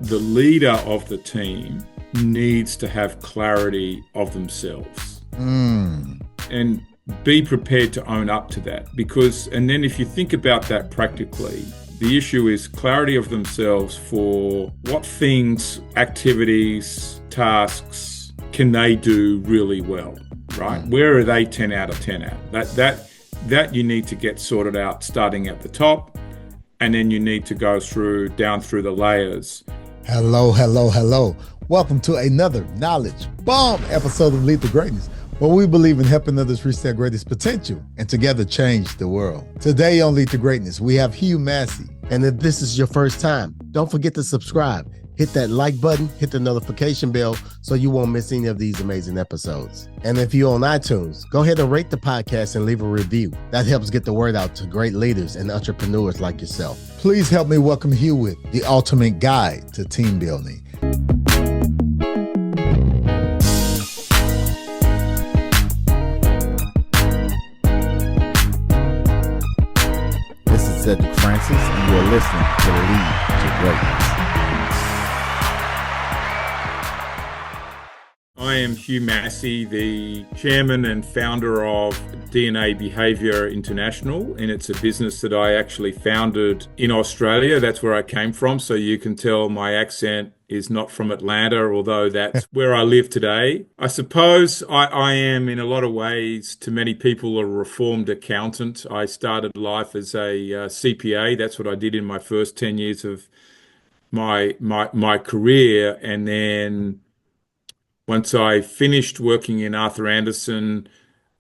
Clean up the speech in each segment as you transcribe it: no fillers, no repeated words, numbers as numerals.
the leader of the team needs to have clarity of themselves and be prepared to own up to that. And then if you think about that practically, the issue is clarity of themselves for what things, activities, tasks can they do really well, right? Where are they 10 out of 10 at? That you need to get sorted out starting at the top, and then you need to go down through the layers. Hello. Welcome to another knowledge bomb episode of Lead to Greatness, where we believe in helping others reach their greatest potential and together change the world. Today on Lead to Greatness, we have Hugh Massie. And if this is your first time, don't forget to subscribe. Hit that like button, hit the notification bell so you won't miss any of these amazing episodes. And if you're on iTunes, go ahead and rate the podcast and leave a review. That helps get the word out to great leaders and entrepreneurs like yourself. Please help me welcome Hugh with the ultimate guide to team building. This is Cedric Francis, and you're listening to Lead to Greatness. I am Hugh Massie, the chairman and founder of DNA Behavior International, and it's a business that I actually founded in Australia. That's where I came from, so you can tell my accent is not from Atlanta, although that's where I live today. I suppose I am, in a lot of ways, to many people, a reformed accountant. I started life as a CPA. That's what I did in my first 10 years of my career, and then once I finished working in Arthur Andersen,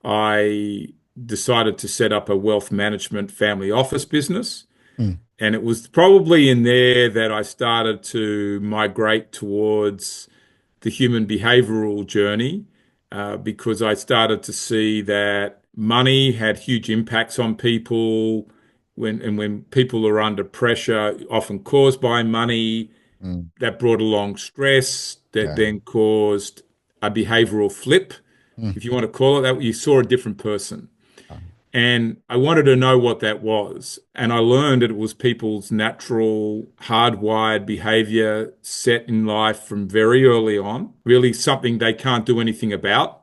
I decided to set up a wealth management family office business. And it was probably in there that I started to migrate towards the human behavioral journey, because I started to see that money had huge impacts on people. When people are under pressure, often caused by money, that brought along stress that then caused a behavioral flip, if you want to call it that. You saw a different person. And I wanted to know what that was. And I learned that it was people's natural, hardwired behavior set in life from very early on, really something they can't do anything about.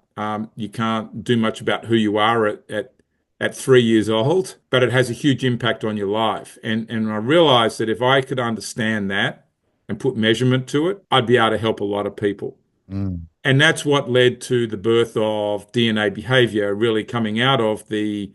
You can't do much about who you are at 3 years old, but it has a huge impact on your life. And I realized that if I could understand that and put measurement to it, I'd be able to help a lot of people. And that's what led to the birth of DNA Behavior, really coming out of the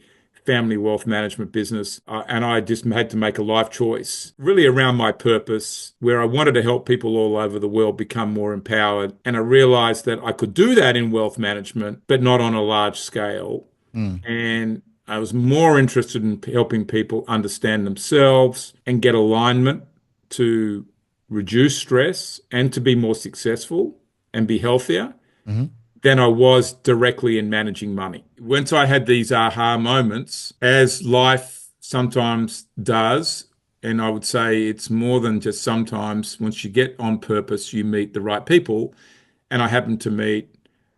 family wealth management business. And I just had to make a life choice, really around my purpose, where I wanted to help people all over the world become more empowered. And I realized that I could do that in wealth management, but not on a large scale. And I was more interested in helping people understand themselves and get alignment to reduce stress and to be more successful and be healthier than I was directly in managing money. Once I had these aha moments, as life sometimes does, and I would say it's more than just sometimes, once you get on purpose, you meet the right people. And I happened to meet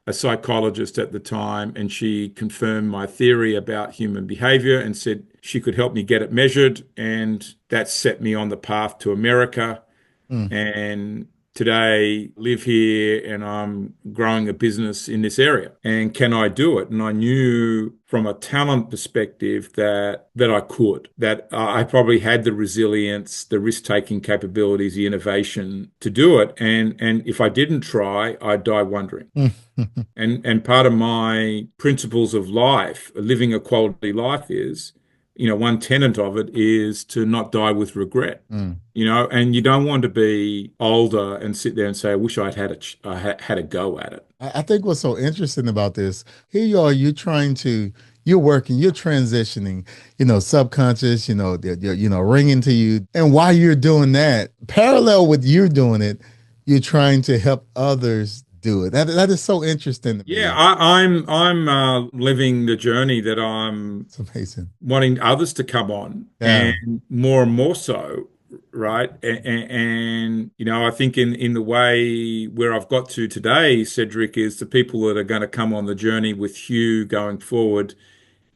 a psychologist at the time, and she confirmed my theory about human behavior and said she could help me get it measured. And that set me on the path to America. And today live here, and I'm growing a business in this area. And can I do it? And I knew from a talent perspective that I could, that I probably had the resilience, the risk-taking capabilities, the innovation to do it. And if I didn't try, I'd die wondering. And part of my principles of life, living a quality life, is, one tenet of it is to not die with regret, and you don't want to be older and sit there and say, I wish I'd had a go at it. I think what's so interesting about this, here you are, you're working, you're transitioning, subconscious, ringing to you. And while you're doing that, parallel with you doing it, you're trying to help others do it. That is so interesting. Yeah, I'm living the journey that I'm It's amazing. wanting others to come on, and more so, right? And I think in the way where I've got to today, Cedric, is the people that are going to come on the journey with Hugh going forward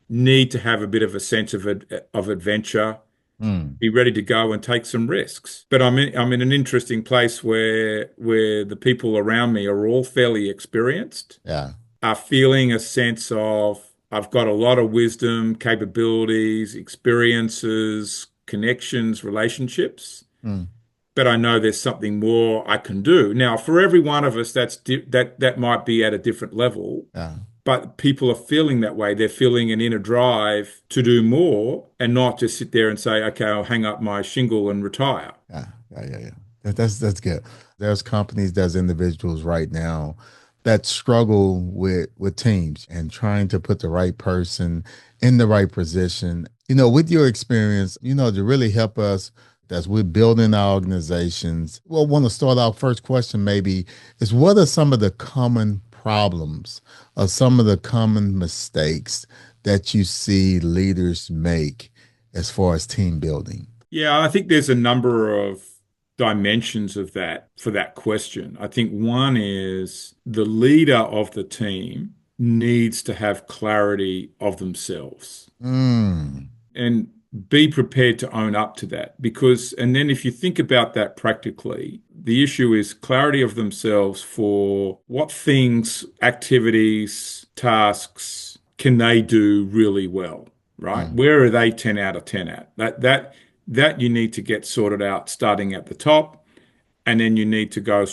need to have a bit of a sense of adventure Mm. Be ready to go and take some risks. But I'm in an interesting place where the people around me are all fairly experienced, Yeah. are feeling a sense of I've got a lot of wisdom, capabilities, experiences, connections, relationships, Mm. but I know there's something more I can do. Now, for every one of us, that might be at a different level, Yeah. but people are feeling that way. They're feeling an inner drive to do more and not just sit there and say, okay, I'll hang up my shingle and retire. Yeah. Yeah. Yeah. Yeah. That's good. There's companies, there's individuals right now that struggle with teams and trying to put the right person in the right position. With your experience, to really help us as we're building our organizations. Well, I want to start our first question maybe is what are some of the common problems or some of the common mistakes that you see leaders make as far as team building? Yeah, I think there's a number of dimensions of that for that question. I think one is the leader of the team needs to have clarity of themselves Mm, and be prepared to own up to that. Because, and then if you think about that practically, the issue is clarity of themselves for what things, activities, tasks can they do really well, right? mm, Where are they 10 out of 10 at? That you need to get sorted out starting at the top, and then you need to go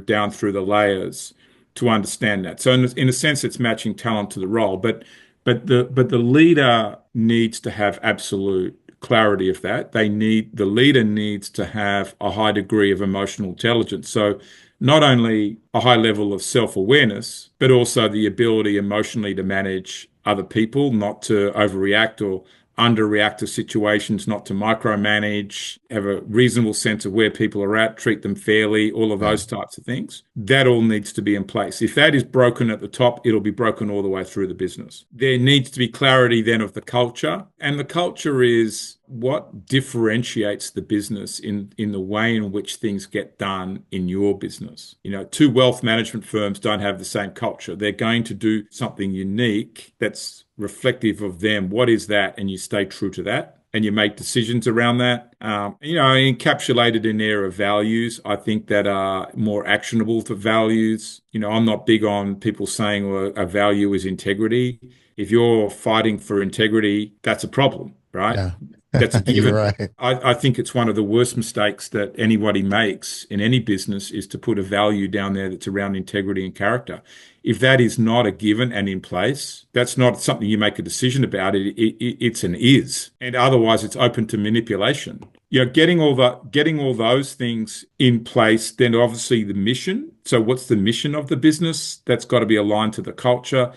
down through the layers to understand that. So in a sense, it's matching talent to the role, but the leader needs to have absolute clarity of that. The leader needs to have a high degree of emotional intelligence. So not only a high level of self-awareness, but also the ability emotionally to manage other people, not to overreact or underreact to situations, not to micromanage, have a reasonable sense of where people are at, treat them fairly, all of yeah, those types of things. That all needs to be in place. If that is broken at the top, it'll be broken all the way through the business. There needs to be clarity then of the culture. And the culture is what differentiates the business in the way in which things get done in your business. Two wealth management firms don't have the same culture. They're going to do something unique that's reflective of them. What is that? And you stay true to that and you make decisions around that. Encapsulated in there are values, I think, that are more actionable to values. I'm not big on people saying, well, a value is integrity. If you're fighting for integrity, that's a problem, right? yeah. That's a You're given. right. I think it's one of the worst mistakes that anybody makes in any business is to put a value down there that's around integrity and character. If that is not a given and in place, that's not something you make a decision about. It's an is, and otherwise it's open to manipulation. Getting all those things in place, then obviously the mission. So what's the mission of the business? That's got to be aligned to the culture.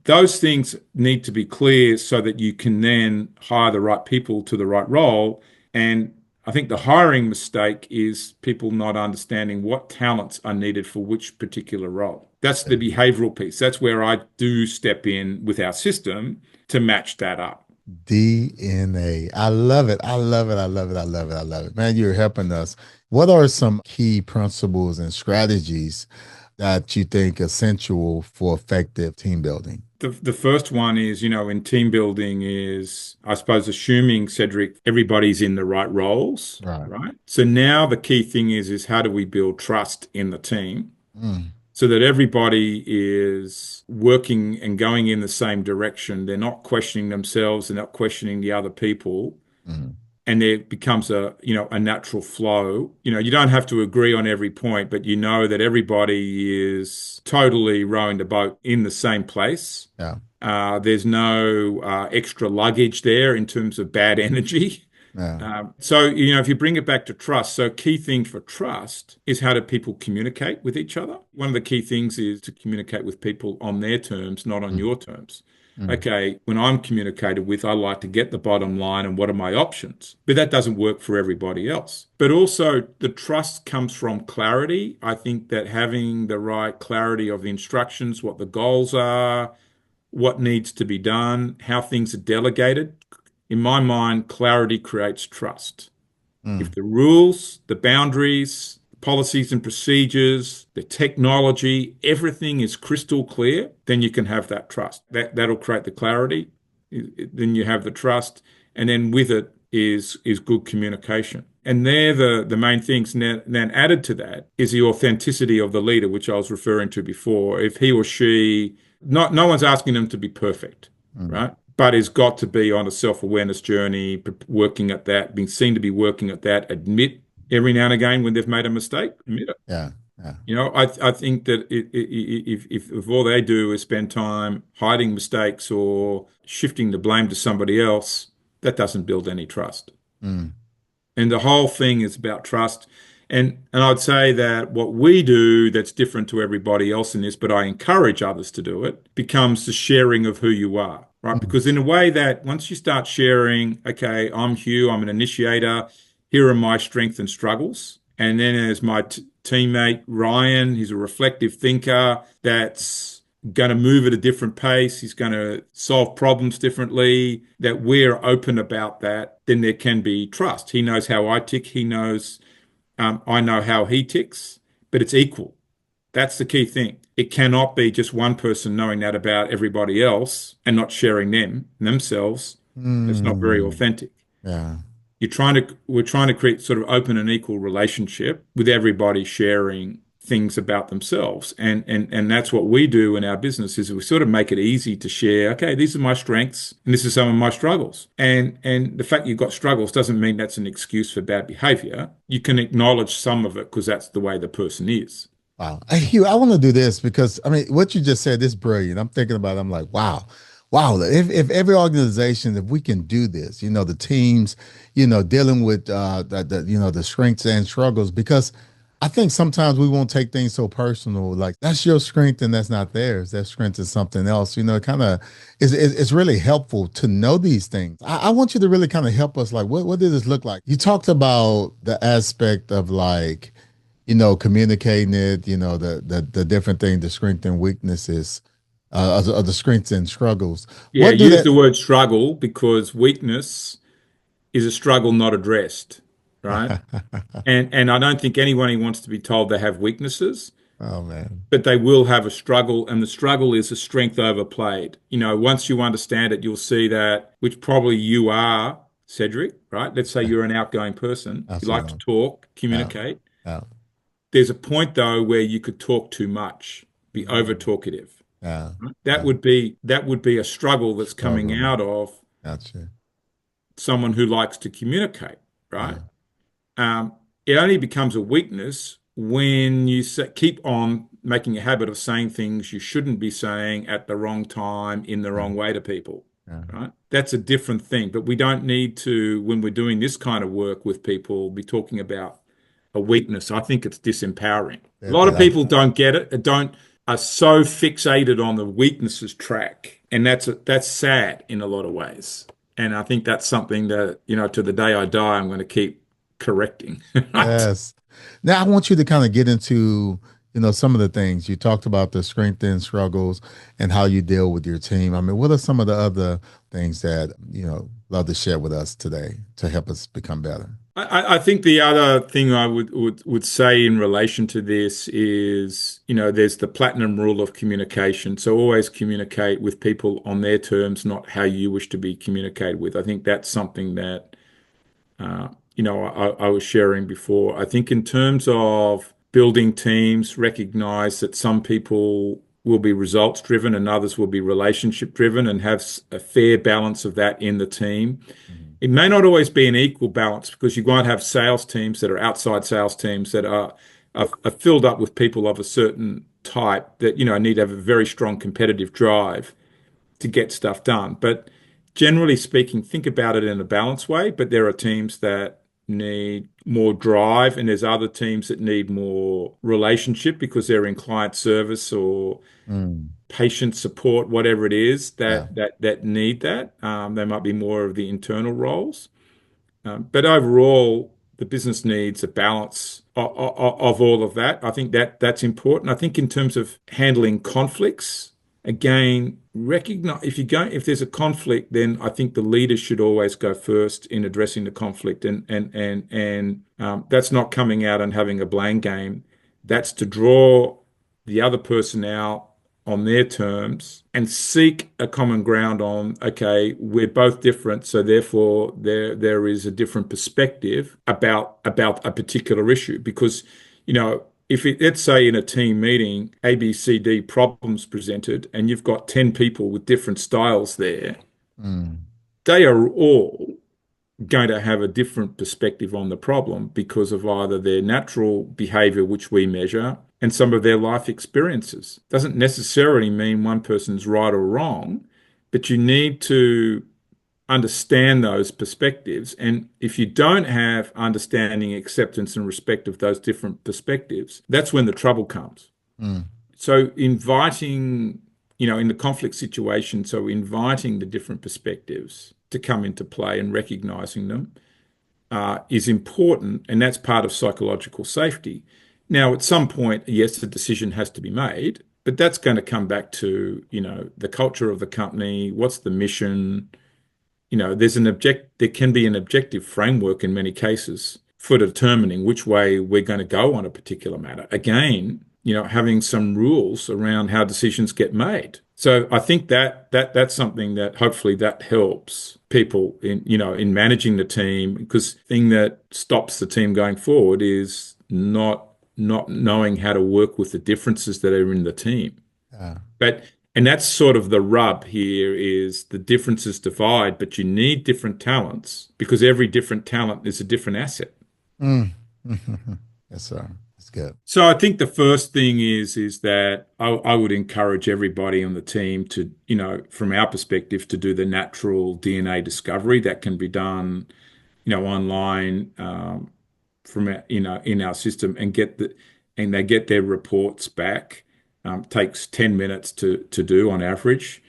Those things need to be clear so that you can then hire the right people to the right role. And I think the hiring mistake is people not understanding what talents are needed for which particular role. That's the behavioral piece. That's where I do step in with our system to match that up. DNA. I love it. I love it. I love it. I love it. I love it. Man, you're helping us. What are some key principles and strategies that you think essential for effective team building? The first one is, in team building is, I suppose, assuming, Cedric, everybody's in the right roles, Right. right? So now the key thing is how do we build trust in the team Mm, so that everybody is working and going in the same direction. They're not questioning themselves, they're not questioning the other people. mm, And there becomes a natural flow. You don't have to agree on every point, but you know that everybody is totally rowing the boat in the same place. yeah. There's no extra luggage there in terms of bad energy. Yeah. So, if you bring it back to trust, so key thing for trust is how do people communicate with each other? One of the key things is to communicate with people on their terms, not on Mm, your terms. mm, Okay, when I'm communicated with, I like to get the bottom line and what are my options? But that doesn't work for everybody else. But also, the trust comes from clarity. I think that having the right clarity of the instructions, what the goals are, what needs to be done, how things are delegated. In my mind, clarity creates trust. If mm. the rules, the boundaries, policies and procedures, the technology, everything is crystal clear, then you can have that trust. That'll create the clarity. Then you have the trust. And then with it, is good communication. And they're the main things. Now, then added to that is the authenticity of the leader, which I was referring to before. If he or she, no one's asking them to be perfect, Mm. right? But has got to be on a self-awareness journey, working at that, being seen to be working at that, admit every now and again when they've made a mistake, admit it. Yeah. Yeah. I think that if all they do is spend time hiding mistakes or shifting the blame to somebody else, that doesn't build any trust. Mm. And the whole thing is about trust. And I'd say that what we do that's different to everybody else in this, but I encourage others to do it, becomes the sharing of who you are, right? Mm. Because in a way that once you start sharing, okay, I'm Hugh, I'm an initiator, here are my strengths and struggles. And then there's my teammate, Ryan, he's a reflective thinker that's going to move at a different pace. He's going to solve problems differently, that we're open about that, then there can be trust. He knows how I tick. He knows, I know how he ticks, but it's equal. That's the key thing. It cannot be just one person knowing that about everybody else and not sharing themselves. That's not very Mm. authentic. Yeah. We're trying to create sort of open and equal relationship with everybody sharing things about themselves. And that's what we do in our business is we sort of make it easy to share, okay, these are my strengths and this is some of my struggles. And the fact you've got struggles doesn't mean that's an excuse for bad behavior. You can acknowledge some of it because that's the way the person is. Wow. Hey, Hugh, I want to do this because I mean, what you just said is brilliant. I'm thinking about it, I'm like, wow, wow. If every organization, if we can do this, the teams, dealing with the strengths and struggles, because I think sometimes we won't take things so personal, like that's your strength and that's not theirs. Their strength is something else. It kind of it's really helpful to know these things. I want you to really kind of help us, like, what did this look like? You talked about the aspect of like, communicating it, the different thing, the strengths and weaknesses, of the strengths and struggles. Yeah, What do use that? the word struggle because weakness is a struggle not addressed, right? And I don't think anyone wants to be told they have weaknesses, Oh man. but they will have a struggle, and the struggle is a strength overplayed. Once you understand it, you'll see that, which probably you are, Cedric, right? Let's say you're an outgoing person. You like to Absolutely. talk, Yeah. communicate. Yeah. There's a point though where you could talk too much, be over Mm. talkative. Yeah. That Yeah. would be a struggle that's coming Struggle. out of Gotcha. someone who likes to communicate, right? Yeah. Um, it only becomes a weakness when you keep on making a habit of saying things you shouldn't be saying at the wrong time in the Yeah. wrong way to people, Yeah. right? That's a different thing. But we don't need to, when we're doing this kind of work with people, be talking about a weakness. I think it's disempowering. A lot of That, people don't get it, are so fixated on the weaknesses track, and that's sad in a lot of ways. And I think that's something that, to the day I die, I'm going to keep correcting. Right? yes. Now I want you to kind of get into, some of the things you talked about, the strength and struggles and how you deal with your team. I mean, what are some of the other things that, love to share with us today to help us become better? I think the other thing I would say in relation to this is, there's the platinum rule of communication. So always communicate with people on their terms, not how you wish to be communicated with. I think that's something that I was sharing before. I think in terms of building teams, recognize that some people will be results driven and others will be relationship driven and have a fair balance of that in the team. Mhm. It may not always be an equal balance because you might have sales teams that are outside sales teams that are filled up with people of a certain type that, need to have a very strong competitive drive to get stuff done. But generally speaking, think about it in a balanced way. But there are teams that need more drive, and there's other teams that need more relationship because they're in client service or Mm. patient support, whatever it is Yeah. that need that. They might be more of the internal roles. But overall, the business needs a balance of all of that. I think that's important. I think in terms of handling conflicts, again, recognize if there's a conflict, then I think the leader should always go first in addressing the conflict, and that's not coming out and having a blame game. That's to draw the other person out on their terms and seek a common ground on, okay, we're both different, so therefore there is a different perspective about a particular issue. Because, if let's say in a team meeting, A, B, C, D problems presented, and you've got 10 people with different styles there, Mm. they are all going to have a different perspective on the problem because of either their natural behavior, which we measure, and some of their life experiences. Doesn't necessarily mean one person's right or wrong, but you need to understand those perspectives. And if you don't have understanding, acceptance, and respect of those different perspectives, that's when the trouble comes. Mm. So inviting, in the conflict situation, so inviting the different perspectives to come into play and recognizing them is important, and that's part of psychological safety. Now, at some point, yes, the decision has to be made, but that's going to come back to, the culture of the company, what's the mission. There can be an objective framework in many cases for determining which way we're going to go on a particular matter. Again, having some rules around how decisions get made. So I think that's something that hopefully that helps people in managing the team, because the thing that stops the team going forward is not knowing how to work with the differences that are in the team. Yeah. And that's sort of the rub here, is the differences divide, but you need different talents because every different talent is a different asset. Mm. Yes, sir. That's good. So I think the first thing is that I would encourage everybody on the team to, from our perspective, to do the natural DNA discovery that can be done, online, from in our system, and they get their reports back. Takes 10 minutes to do on average,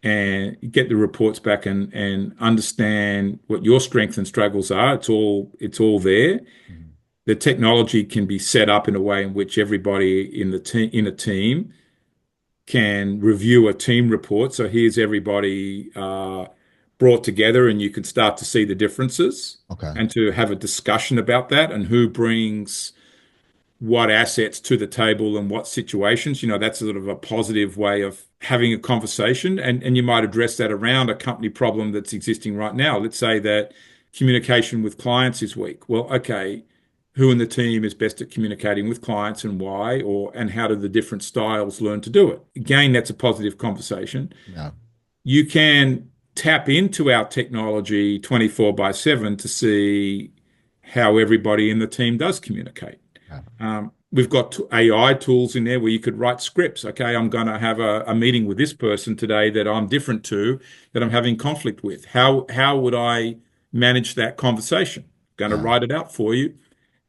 and get the reports back and understand what your strengths and struggles are. It's all there. Mm. The technology can be set up in a way in which everybody in a team can review a team report. So here's everybody brought together, and you can start to see the differences Okay. and to have a discussion about that and who brings what assets to the table and what situations. That's sort of a positive way of having a conversation. And you might address that around a company problem that's existing right now. Let's say that communication with clients is weak. Well, okay, who in the team is best at communicating with clients and why, and how do the different styles learn to do it? Again, that's a positive conversation. Yeah. You can tap into our technology 24/7 to see how everybody in the team does communicate. We've got AI tools in there where you could write scripts. Okay, I'm going to have a meeting with this person today that I'm different to, that I'm having conflict with. How would I manage that conversation? Going to Yeah. write it out for you,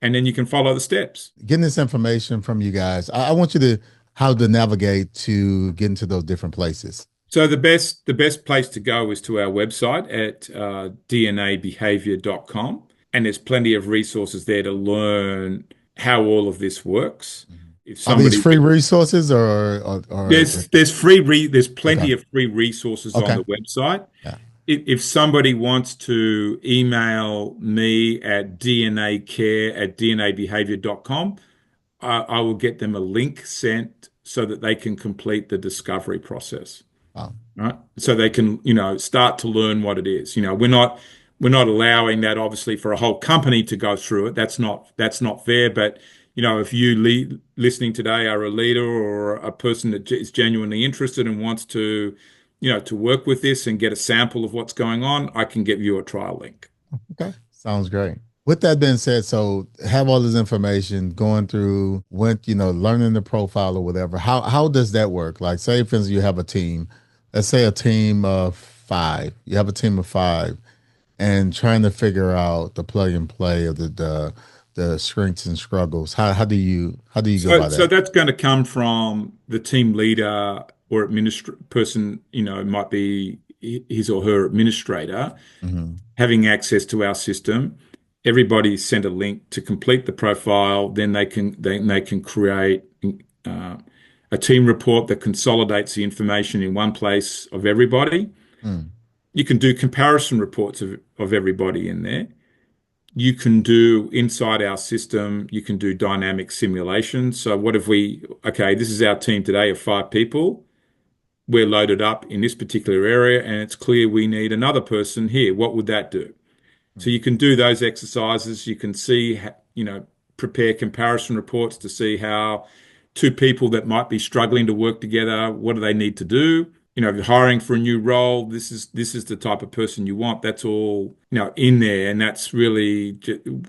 and then you can follow the steps. Getting this information from you guys, I want you to how to navigate to get into those different places. So the best place to go is to our website at dnabehavior.com, and there's plenty of resources there to learn how all of this works. If Are these somebody free resources or there's plenty Okay. of free resources on Okay. the website. Yeah. If somebody wants to email me at dnacare@dnabehavior.com, I will get them a link sent so that they can complete the discovery process. Wow. Right? So they can, start to learn what it is. We're not allowing that obviously for a whole company to go through it. That's not fair. But if you listening today are a leader or a person that is genuinely interested and wants to, to work with this and get a sample of what's going on, I can give you a trial link. Okay. Sounds great. With that being said, so have all this information going through, learning the profile or whatever. How does that work? Like, say, for instance, you have a team. Let's say a team of 5. You have a team of 5, and trying to figure out the plug and play of the strengths and struggles. How do you go about So that? that's going to come from the team leader or person, it might be his or her administrator, Mhm. having access to our system. Everybody's sent a link to complete the profile. Then they can create a team report that consolidates the information in one place of everybody. Mm. You can do comparison reports of everybody in there. You can do inside our system, you can do dynamic simulations. So what if okay, this is our team today of 5 people. we're loaded up in this particular area and it's clear we need another person here. What would that do? So you can do those exercises. You can see, prepare comparison reports to see how two people that might be struggling to work together, what do they need to do? If you're hiring for a new role, this is the type of person you want. That's all, in there, and that's really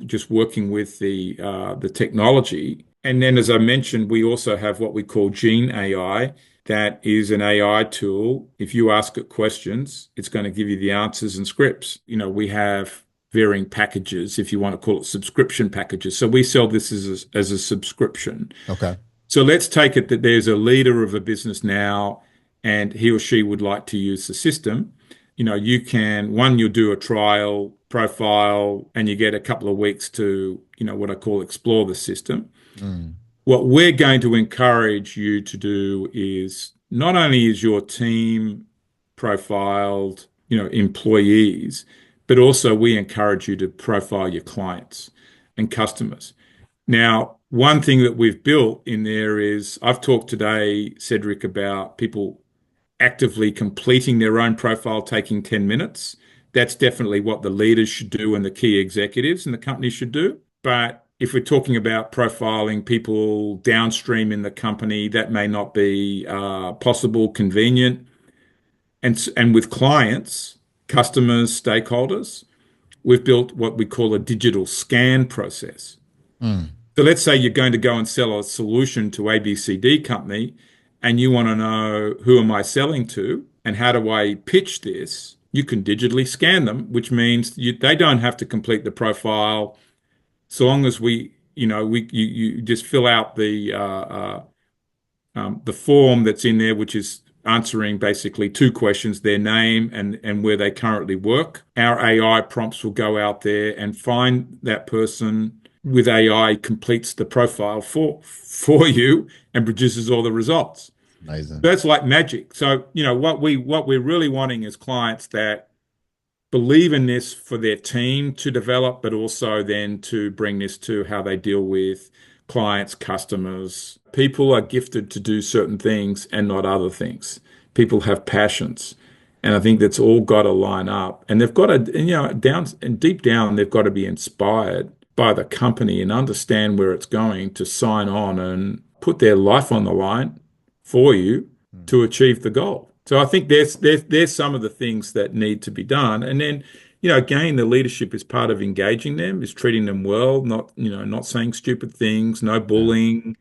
just working with the technology. And then, as I mentioned, we also have what we call Gene AI. That is an AI tool. If you ask it questions, it's going to give you the answers and scripts. We have varying packages, if you want to call it subscription packages. So we sell this as a subscription. Okay. So let's take it that there's a leader of a business now and he or she would like to use the system. You'll do a trial profile and you get a couple of weeks to, what I call explore the system. Mm. What we're going to encourage you to do is not only is your team profiled, employees, but also we encourage you to profile your clients and customers. Now, one thing that we've built in there is I've talked today, Cedric, about people actively completing their own profile, taking 10 minutes. That's definitely what the leaders should do and the key executives in the company should do. But if we're talking about profiling people downstream in the company, that may not be possible, convenient. And with clients, customers, stakeholders, we've built what we call a digital scan process. Mm. So let's say you're going to go and sell a solution to ABCD company and you want to know who am I selling to and how do I pitch this? You can digitally scan them, which means they don't have to complete the profile. So long as you just fill out the form that's in there, which is answering basically two questions, their name and where they currently work. Our AI prompts will go out there and find that person with AI, completes the profile for you and produces all the results. Amazing. That's like magic. So, what we're really wanting is clients that believe in this for their team to develop, but also then to bring this to how they deal with clients, customers. People are gifted to do certain things and not other things. People have passions. And I think that's all got to line up. And they've got to, down and deep down, they've got to be inspired by the company and understand where it's going to sign on and put their life on the line for you to achieve the goal. So I think there's some of the things that need to be done. And then, again, the leadership is part of engaging them, is treating them well, not saying stupid things, no bullying,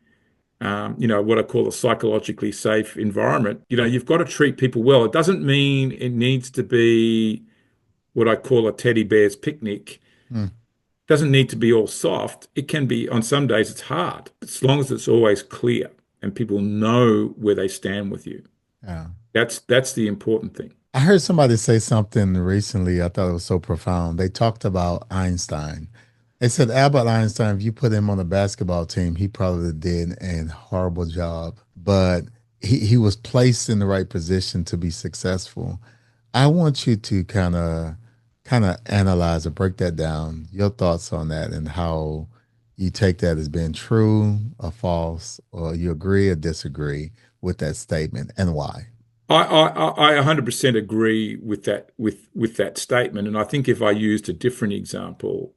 what I call a psychologically safe environment. You've got to treat people well. It doesn't mean it needs to be what I call a teddy bear's picnic. Mm. It doesn't need to be all soft. It can be, on some days it's hard, as long as it's always clear and people know where they stand with you. Yeah. That's the important thing. I heard somebody say something recently. I thought it was so profound. They talked about Einstein. They said Albert Einstein, if you put him on a basketball team, he probably did a horrible job, but he was placed in the right position to be successful. I want you to kind of analyze or break that down. Your thoughts on that and how you take that as being true or false, or you agree or disagree with that statement and why. I 100% agree with that statement. And I think if I used a different example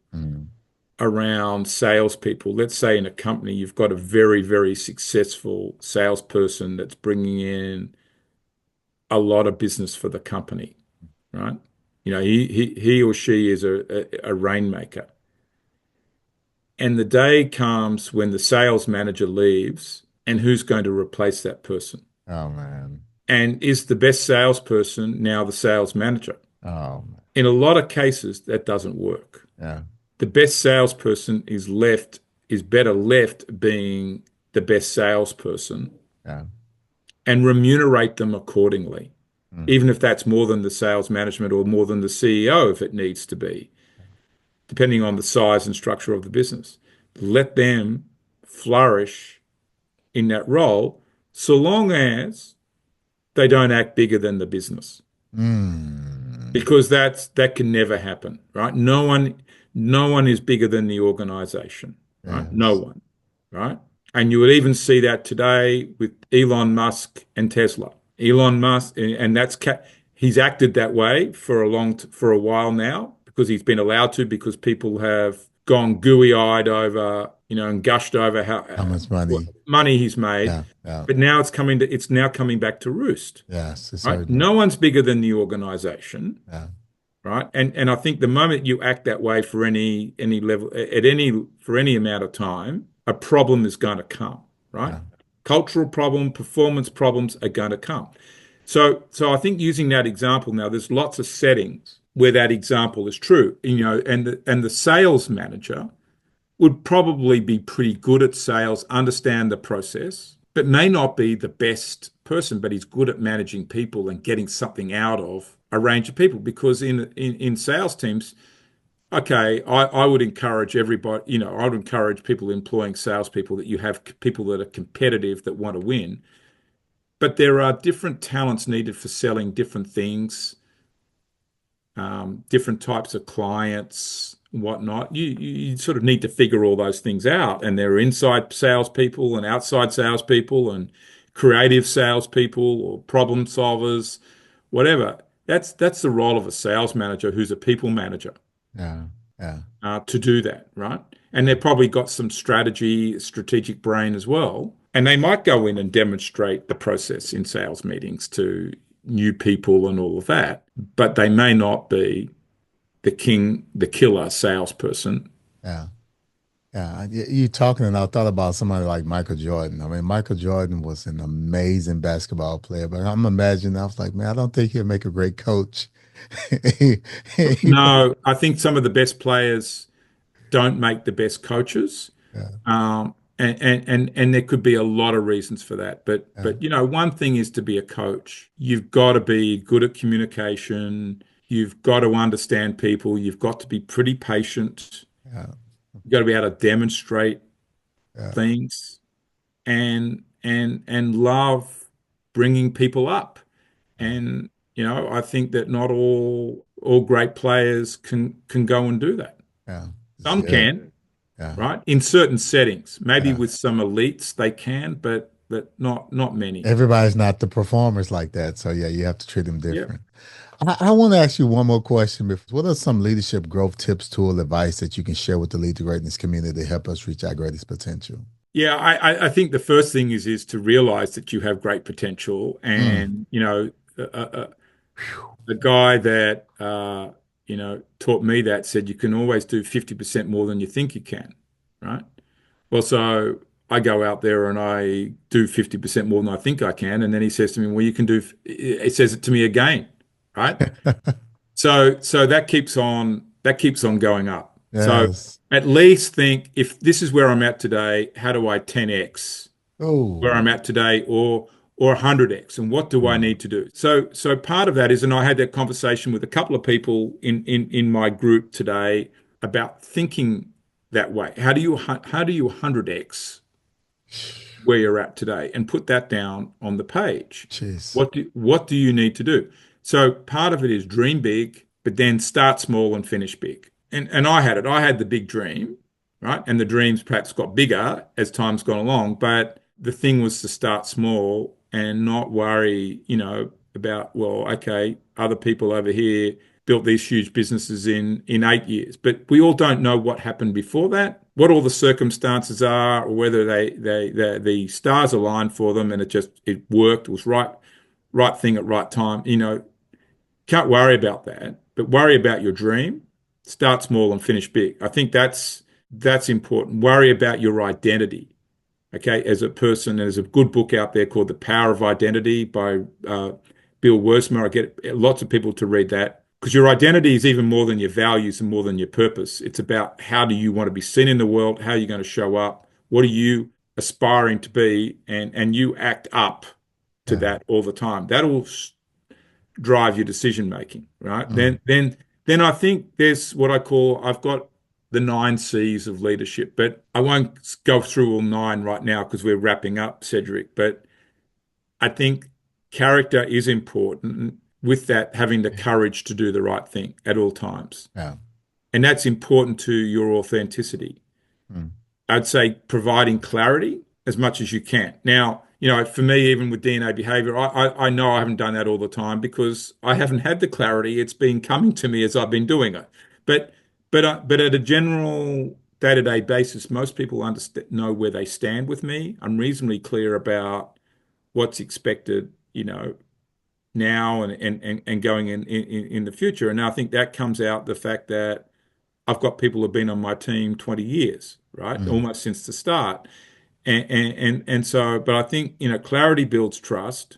around salespeople, let's say in a company, you've got a very, very successful salesperson that's bringing in a lot of business for the company, right? He or she is a rainmaker. And the day comes when the sales manager leaves, and who's going to replace that person? Oh man. And is the best salesperson now the sales manager? Oh man. In a lot of cases, that doesn't work. Yeah. The best salesperson is better left being the best salesperson Yeah. and remunerate them accordingly, Mm. even if that's more than the sales management or more than the CEO, if it needs to be, depending on the size and structure of the business. Let them flourish in that role so long as they don't act bigger than the business, Mm. because that can never happen, right? No one is bigger than the organization, right? Yes. No one, right? And you would even see that today with Elon Musk and Tesla. Elon Musk, and he's acted that way for for a while now because he's been allowed to because people have gone gooey-eyed over, and gushed over How much what money? money he's made. Yeah, yeah, But now it's now coming back to roost, yes, it's right? certain. No one's bigger than the organization, Yeah, right? And I think the moment you act that way for any level at any for any amount of time, a problem is going to come, right? yeah, Cultural problem, performance problems are going to come. So I think using that example now, there's lots of settings where that example is true, and the sales manager would probably be pretty good at sales, understand the process, but may not be the best person, but he's good at managing people and getting something out of a range of people. Because in sales teams, okay, I would encourage everybody, I would encourage people employing salespeople that you have people that are competitive that want to win. But there are different talents needed for selling different things, different types of clients, whatnot. You sort of need to figure all those things out. And there are inside salespeople and outside salespeople and creative salespeople or problem solvers, whatever. That's the role of a sales manager who's a people manager, yeah, yeah, to do that, right? And they've probably got some strategic brain as well. And they might go in and demonstrate the process in sales meetings to new people and all of that, but they may not be the killer salesperson. yeah. Yeah, you talking, and I thought about somebody like Michael Jordan. I mean, Michael Jordan was an amazing basketball player, but I'm imagining, I was like, man, I don't think he'll make a great coach. He- he No, I think some of the best players don't make the best coaches. yeah, And there could be a lot of reasons for that. yeah, But one thing is to be a coach. You've got to be good at communication. You've got to understand people. You've got to be pretty patient. yeah, You've got to be able to demonstrate yeah, things and love bringing people up. And I think that not all great players can go and do that. yeah. It's Some good. can, Yeah, right? In certain settings, maybe yeah. with some elites they can, but not many. Everybody's not the performers like that, so yeah, you have to treat them Yeah. different. I want to ask you one more question. What are some leadership growth tips, tool, advice that you can share with the Lead to Greatness community to help us reach our greatest potential? Yeah, I think the first thing is to realize that you have great potential, Mm. and the guy that taught me that said you can always do 50% more than you think you can, right? Well, so I go out there and I do 50% more than I think I can, and then he says to me, "Well, you can do." He says it to me again, right? So that keeps on going up. So Yes. at least think if this is where I'm at today, how do I 10x where Oh. I'm at today, or 100x, and what do I Mm. need to do? So part of that is, and I had that conversation with a couple of people in my group today about thinking that way. How do you 100x where you're at today and put that down on the page? Jeez. What do you need to do? So part of it is dream big, but then start small and finish big. And I had it. I had the big dream, right? And the dreams perhaps got bigger as time's gone along, but the thing was to start small and not worry, about, well, okay, other people over here built these huge businesses in 8 years. But we all don't know what happened before that, what all the circumstances are, or whether the stars aligned for them and it worked, it was right thing at right time. Can't worry about that, but worry about your dream. Start small and finish big. I think that's important. Worry about your identity. Okay, as a person, there's a good book out there called The Power of Identity by Bill Wursmer. I get lots of people to read that because your identity is even more than your values and more than your purpose. It's about how do you want to be seen in the world? How are you going to show up? What are you aspiring to be? And you act up to Yeah. that all the time. That'll drive your decision making, right? Mm. Then I think there's what I call I've got the 9 C's of leadership, but I won't go through all 9 right now because we're wrapping up, Cedric. But I think character is important. With that, having the courage to do the right thing at all times, Yeah. and that's important to your authenticity. Mm. I'd say providing clarity as much as you can. Now, for me, even with DNA behavior, I know I haven't done that all the time because I haven't had the clarity. It's been coming to me as I've been doing it. But but at a general day-to-day basis, most people know where they stand with me. I'm reasonably clear about what's expected, now and going in the future. And I think that comes out the fact that I've got people who've been on my team 20 years, right? Mm. Almost since the start. And so, but I think, clarity builds trust.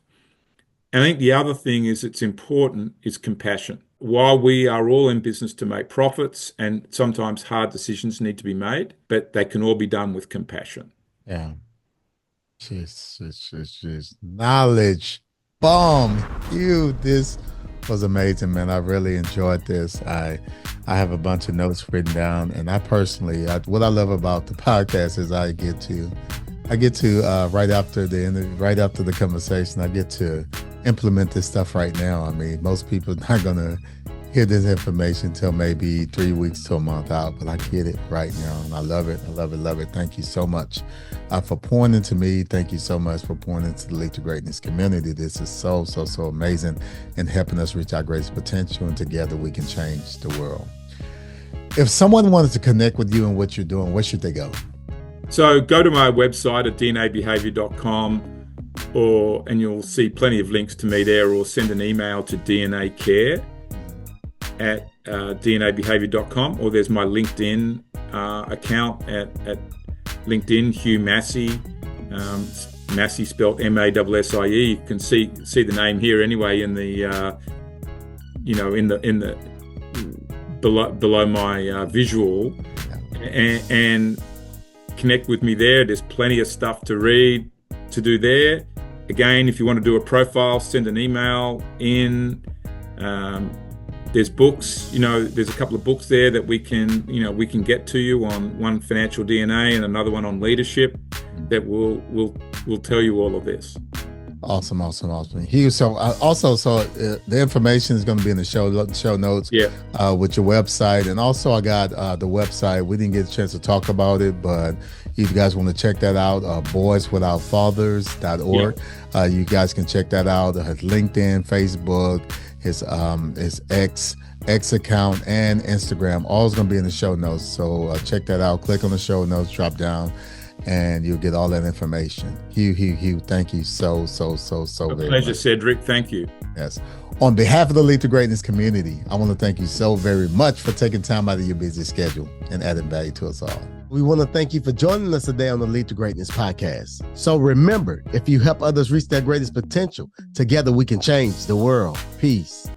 And I think the other thing is it's important is compassion. While we are all in business to make profits and sometimes hard decisions need to be made, but they can all be done with compassion. Yeah. Jeez. Knowledge. Boom. You, this was amazing, man. I really enjoyed this. I have a bunch of notes written down, and I personally, what I love about the podcast is I get to right after the conversation, I get to implement this stuff right now. I mean, most people are not gonna hear this information until maybe 3 weeks to a month out, but I get it right now, and I love it. Thank you so much for pouring into me. Thank you so much for pouring into the Lead to Greatness community. This is so amazing and helping us reach our greatest potential, and together we can change the world. If someone wanted to connect with you and what you're doing, where should they go? So go to my website at dnabehavior.com, and you'll see plenty of links to me there, or send an email to dnacare@dnabehavior.com, or there's my LinkedIn account at LinkedIn, Hugh Massie, Massie spelled Massie. You can see the name here anyway in the in the below my visual, and connect with me there. There's plenty of stuff to read, to do there. Again, if you want to do a profile, send an email in. There's books, there's a couple of books there that we can get to you on, one financial DNA and another one on leadership, that will tell you all of this. Awesome. Hugh, so the information is going to be in the show notes. Yeah. With your website, and also I got the website. We didn't get a chance to talk about it, but if you guys want to check that out, boyswithoutfathers.org. Yeah. You guys can check that out. His LinkedIn, Facebook, his X account, and Instagram. All is going to be in the show notes. So check that out. Click on the show notes, drop down, and you'll get all that information. Hugh, thank you so very much. Pleasure, Cedric. Thank you. Yes. On behalf of the Lead to Greatness community, I want to thank you so very much for taking time out of your busy schedule and adding value to us all. We want to thank you for joining us today on the Lead to Greatness podcast. So remember, if you help others reach their greatest potential, together we can change the world. Peace.